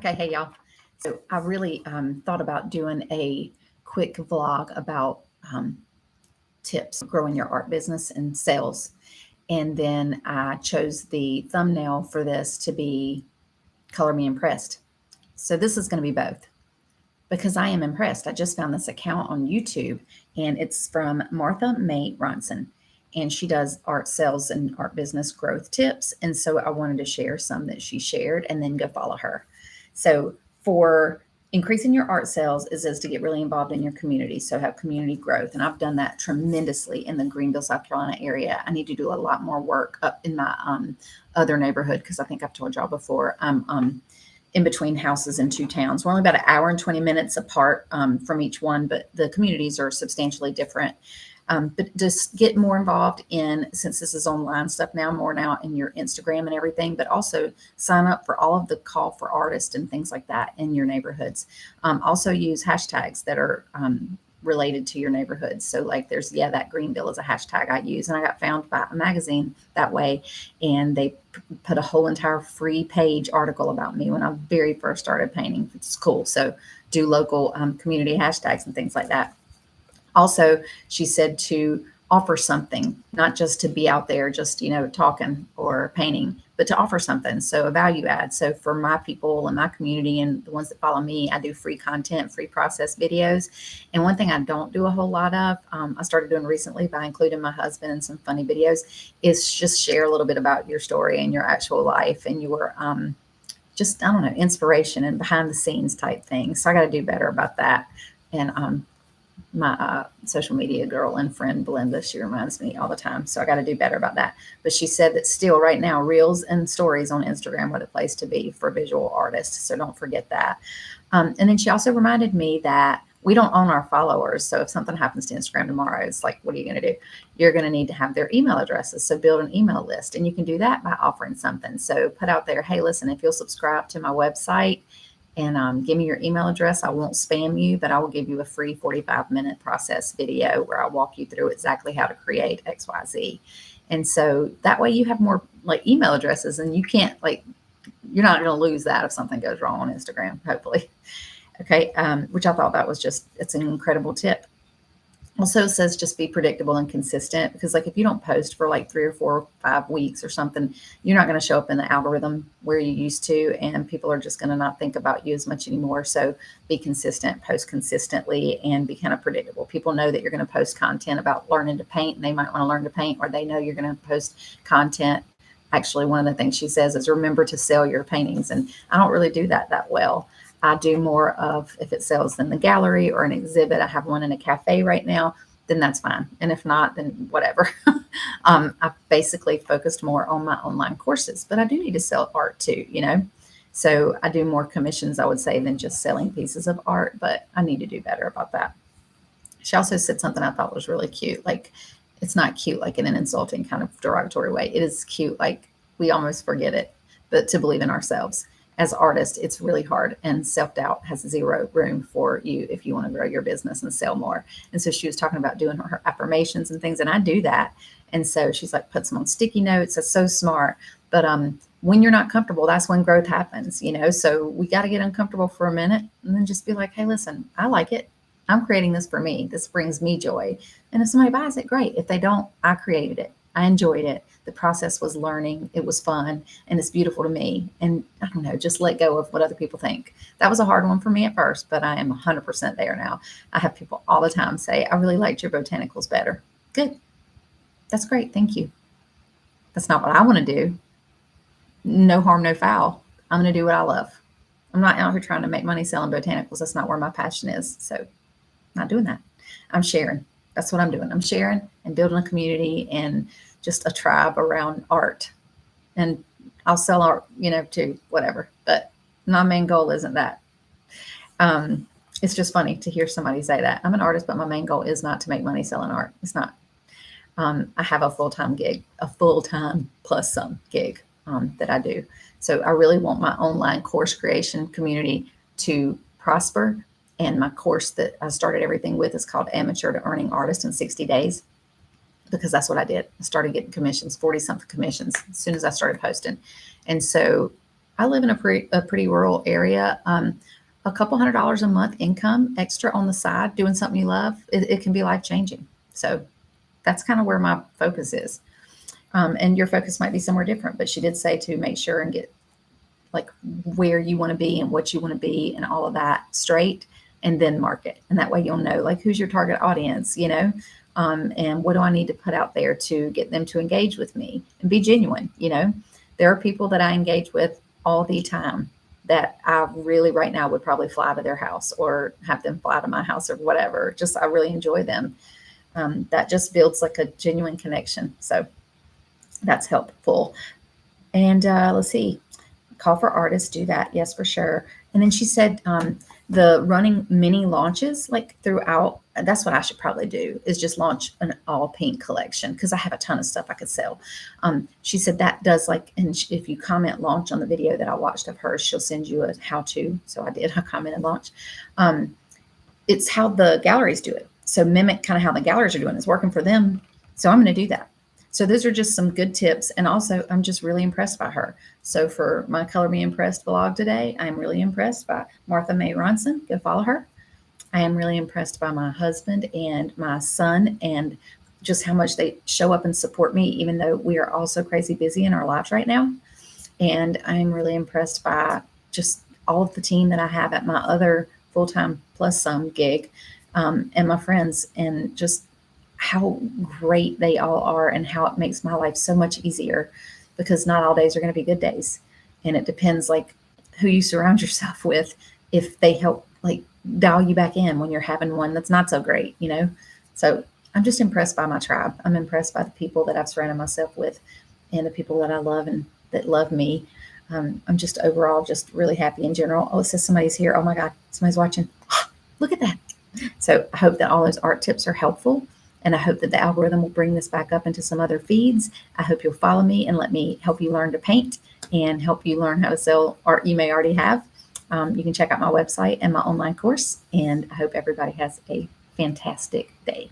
Okay, hey y'all. So I really thought about doing a quick vlog about tips growing your art business and sales. And then I chose the thumbnail for this to be Color Me Impressed. So this is going to be both because I am impressed. I just found this account on YouTube and it's from May Ronson. And she does art sales and art business growth tips. And so I wanted to share some that she shared and then go follow her. So for increasing your art sales is to get really involved in your community. So have community growth. And I've done that tremendously in the Greenville, South Carolina area. I need to do a lot more work up in my other neighborhood because I think I've told y'all before I'm in between houses in two towns. We're only about an hour and 20 minutes apart from each one, but the communities are substantially different. But just get more involved in, since this is online stuff now, more now in your Instagram and everything, but also sign up for all of the call for artists and things like that in your neighborhoods. Also use hashtags that are related to your neighborhood. So like there's, that Greenville is a hashtag I use, and I got found by a magazine that way. And they put a whole entire free page article about me when I very first started painting. It's cool. So do local community hashtags and things like that. Also, she said to offer something, not just to be out there just, talking or painting, but to offer something. So a value add. So for my people and my community and the ones that follow me, I do free content, free process videos. And one thing I don't do a whole lot of, I started doing recently by including my husband in some funny videos, is just share a little bit about your story and your actual life and your, just, I don't know, inspiration and behind the scenes type things. So I got to do better about that. And, my social media girl and friend Belinda, she reminds me all the time. So I got to do better about that. But she said that still right now, reels and stories on Instagram are the place to be for visual artists. So don't forget that. And then she also reminded me that we don't own our followers. So if something happens to Instagram tomorrow, it's like, what are you going to do? You're going to need to have their email addresses. So build an email list, and you can do that by offering something. So put out there, hey, listen, if you'll subscribe to my website, and give me your email address, I won't spam you, but I will give you a free 45-minute process video where I walk you through exactly how to create XYZ. And so that way you have more like email addresses, and you can't you're not going to lose that if something goes wrong on Instagram, hopefully. Okay. Which I thought that was it's an incredible tip. Also says just be predictable and consistent, because if you don't post for 3 or 4 or 5 weeks or something, you're not going to show up in the algorithm where you used to, and people are just going to not think about you as much anymore. So be consistent, post consistently, and be kind of predictable. People know that you're going to post content about learning to paint, and they might want to learn to paint, or they know you're going to post content. Actually, one of the things she says is remember to sell your paintings. And I don't really do that well. I do more of, if it sells in the gallery or an exhibit, I have one in a cafe right now, then that's fine. And if not, then whatever. I basically focused more on my online courses, but I do need to sell art too, So I do more commissions, I would say, than just selling pieces of art, but I need to do better about that. She also said something I thought was really cute. It's not cute in an insulting kind of derogatory way. It is cute, we almost forget it, but to believe in ourselves. As artists, it's really hard, and self-doubt has zero room for you if you want to grow your business and sell more. And so she was talking about doing her affirmations and things, and I do that. And so she's put some on sticky notes. That's so smart. But when you're not comfortable, that's when growth happens, So we got to get uncomfortable for a minute and then just be like, hey, listen, I like it. I'm creating this for me. This brings me joy. And if somebody buys it, great. If they don't, I created it. I enjoyed it. The process was learning. It was fun, and it's beautiful to me. And I don't know, just let go of what other people think. That was a hard one for me at first, but I am 100% there now. I have people all the time say, I really liked your botanicals better. Good. That's great. Thank you. That's not what I want to do. No harm, no foul. I'm going to do what I love. I'm not out here trying to make money selling botanicals. That's not where my passion is. So not doing that. I'm sharing. That's what I'm doing. I'm sharing and building a community and just a tribe around art. And I'll sell art, to whatever. But my main goal isn't that. It's just funny to hear somebody say that. I'm an artist, but my main goal is not to make money selling art. It's not. I have a full-time gig, a full-time plus some gig that I do. So I really want my online course creation community to prosper. And my course that I started everything with is called Amateur to Earning Artist in 60 Days, because that's what I did. I started getting commissions, 40-something commissions, as soon as I started posting. And so I live in a pretty rural area. A couple $100 a month income extra on the side, doing something you love, it can be life changing. So that's kind of where my focus is. And your focus might be somewhere different, but she did say to make sure and get like where you want to be and what you want to be and all of that straight, and then market. And that way you'll know like who's your target audience, and what do I need to put out there to get them to engage with me and be genuine. There are people that I engage with all the time that I really right now would probably fly to their house or have them fly to my house or whatever. Just I really enjoy them. That just builds like a genuine connection. So that's helpful. And let's see, call for artists, do that. Yes, for sure. And then she said the running mini launches like throughout, that's what I should probably do, is just launch an all pink collection because I have a ton of stuff I could sell. She said that does like, and if you comment launch on the video that I watched of hers, she'll send you a how to. So I did, I commented launch. It's how the galleries do it. So mimic kind of how the galleries are doing. It's working for them. So I'm going to do that. So those are just some good tips. And also, I'm just really impressed by her. So for my Color Me Impressed vlog today, I'm really impressed by Martha May Ronson. Go follow her. I am really impressed by my husband and my son and just how much they show up and support me, even though we are all so crazy busy in our lives right now. And I'm really impressed by just all of the team that I have at my other full-time plus some gig, and my friends, and just how great they all are and how it makes my life so much easier, because not all days are going to be good days. And it depends like who you surround yourself with, if they help like dial you back in when you're having one that's not so great. So I'm just impressed by my tribe. I'm impressed by the people that I've surrounded myself with and the people that I love and that love me. I'm just overall just really happy in general. Oh, it says somebody's here. Oh my God, somebody's watching. Look at that. So I hope that all those art tips are helpful. And I hope that the algorithm will bring this back up into some other feeds. I hope you'll follow me and let me help you learn to paint and help you learn how to sell art you may already have. You can check out my website and my online course. And I hope everybody has a fantastic day.